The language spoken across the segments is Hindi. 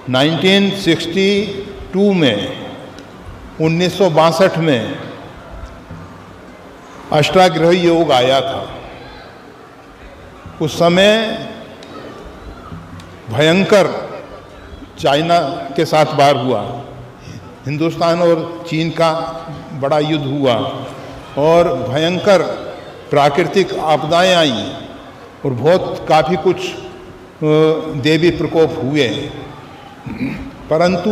1962 में 1962 में अष्टाग्रह योग आया था। उस समय भयंकर चाइना के साथ वार हुआ, हिंदुस्तान और चीन का बड़ा युद्ध हुआ और भयंकर प्राकृतिक आपदाएं आईं और बहुत काफ़ी कुछ देवी प्रकोप हुए। परंतु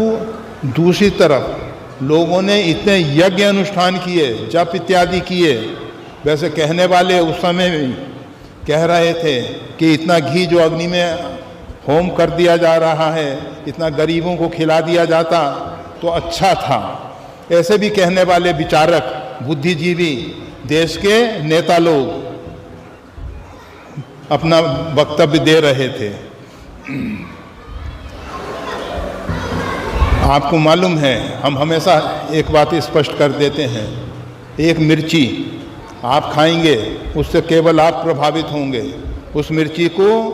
दूसरी तरफ लोगों ने इतने यज्ञ अनुष्ठान किए, जप इत्यादि किए। वैसे कहने वाले उस समय भी कह रहे थे कि इतना घी जो अग्नि में होम कर दिया जा रहा है, इतना गरीबों को खिला दिया जाता तो अच्छा था। ऐसे भी कहने वाले विचारक, बुद्धिजीवी, देश के नेता लोग अपना वक्तव्य दे रहे थे। आपको मालूम है, हम हमेशा एक बात स्पष्ट कर देते हैं, एक मिर्ची आप खाएंगे उससे केवल आप प्रभावित होंगे। उस मिर्ची को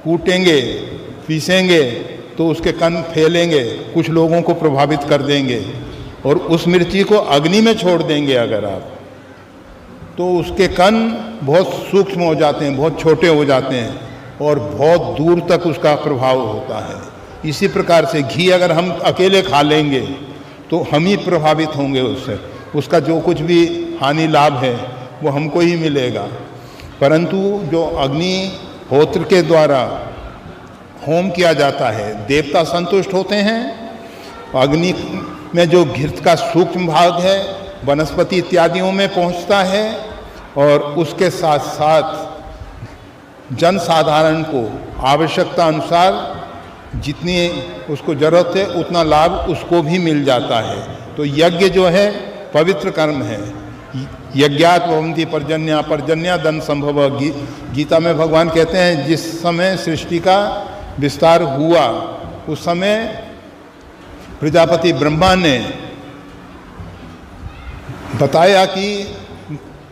कूटेंगे, पीसेंगे तो उसके कण फैलेंगे, कुछ लोगों को प्रभावित कर देंगे। और उस मिर्ची को अग्नि में छोड़ देंगे अगर आप, तो उसके कण बहुत सूक्ष्म हो जाते हैं, बहुत छोटे हो जाते हैं और बहुत दूर तक उसका प्रभाव होता है। इसी प्रकार से घी अगर हम अकेले खा लेंगे तो हम ही प्रभावित होंगे उससे, उसका जो कुछ भी हानि लाभ है वो हमको ही मिलेगा। परंतु जो अग्निहोत्र के द्वारा होम किया जाता है, देवता संतुष्ट होते हैं। अग्नि में जो घृत का सूक्ष्म भाग है वनस्पति इत्यादियों में पहुंचता है और उसके साथ साथ जन साधारण को आवश्यकता अनुसार जितनी उसको जरूरत है उतना लाभ उसको भी मिल जाता है। तो यज्ञ जो है पवित्र कर्म है। यज्ञात भवन्ति पर्जन्या, पर्जन्या धन संभव। गीता में भगवान कहते हैं जिस समय सृष्टि का विस्तार हुआ उस समय प्रजापति ब्रह्मा ने बताया कि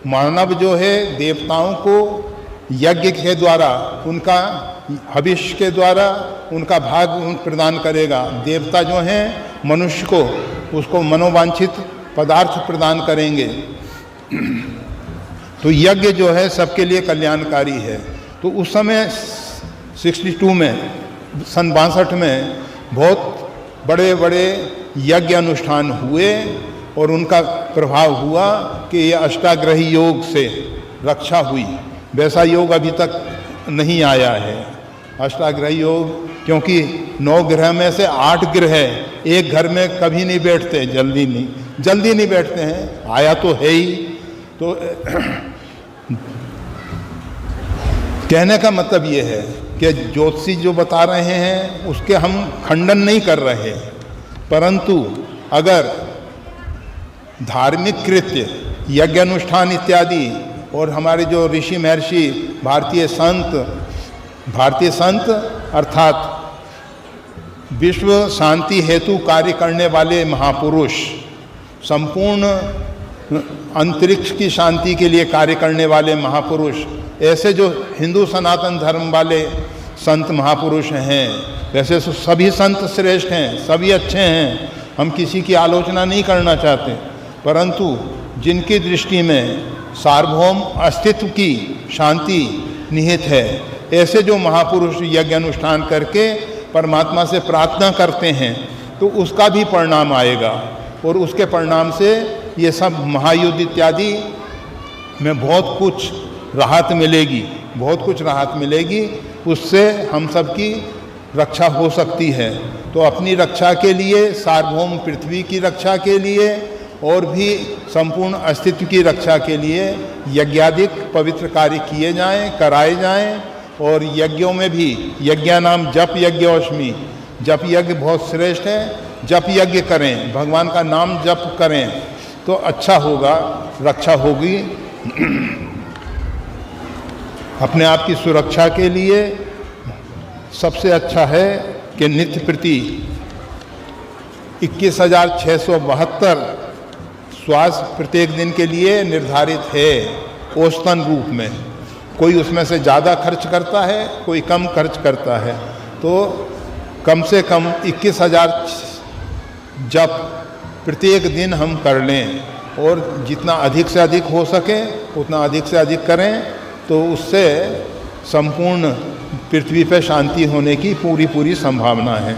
मानव जो है देवताओं को यज्ञ के द्वारा, उनका हविष्य के द्वारा उनका भाग प्रदान करेगा। देवता जो हैं मनुष्य को उसको मनोवांछित पदार्थ प्रदान करेंगे। तो यज्ञ जो है सबके लिए कल्याणकारी है। तो उस समय 62 में, सन 62 में बहुत बड़े बड़े यज्ञ अनुष्ठान हुए और उनका प्रभाव हुआ कि ये अष्टाग्रही योग से रक्षा हुई। वैसा योग अभी तक नहीं आया है अष्टाग्रही योग, क्योंकि 9 ग्रह में से 8 ग्रह एक घर में कभी नहीं बैठते, जल्दी नहीं बैठते हैं। आया तो है ही। तो कहने का मतलब ये है कि ज्योतिषी जो बता रहे हैं उसके हम खंडन नहीं कर रहे, परंतु अगर धार्मिक कृत्य, यज्ञ अनुष्ठान इत्यादि और हमारे जो ऋषि महर्षि, भारतीय संत अर्थात विश्व शांति हेतु कार्य करने वाले महापुरुष, संपूर्ण अंतरिक्ष की शांति के लिए कार्य करने वाले महापुरुष, ऐसे जो हिंदू सनातन धर्म वाले संत महापुरुष हैं, वैसे तो सभी संत श्रेष्ठ हैं, सभी अच्छे हैं, हम किसी की आलोचना नहीं करना चाहते, परंतु जिनकी दृष्टि में सार्वभौम अस्तित्व की शांति निहित है, ऐसे जो महापुरुष यज्ञ अनुष्ठान करके परमात्मा से प्रार्थना करते हैं तो उसका भी परिणाम आएगा और उसके परिणाम से ये सब महायुद्ध इत्यादि में बहुत कुछ राहत मिलेगी, उससे हम सब की रक्षा हो सकती है। तो अपनी रक्षा के लिए, सार्वभौम पृथ्वी की रक्षा के लिए और भी संपूर्ण अस्तित्व की रक्षा के लिए यज्ञादिक पवित्र कार्य किए जाएं, कराए जाएं। और यज्ञों में भी यज्ञानाम जप यज्ञोष्मी, जप यज्ञ बहुत श्रेष्ठ है। जप यज्ञ करें, भगवान का नाम जप करें तो अच्छा होगा, रक्षा होगी। अपने आप की सुरक्षा के लिए सबसे अच्छा है कि नित्य प्रति 21,672 श्वास प्रत्येक दिन के लिए निर्धारित है औसतन रूप में। कोई उसमें से ज़्यादा खर्च करता है, कोई कम खर्च करता है। तो कम से कम 21,000 जप प्रत्येक दिन हम कर लें, और जितना अधिक से अधिक हो सके उतना अधिक से अधिक करें, तो उससे संपूर्ण पृथ्वी पर शांति होने की पूरी संभावना है।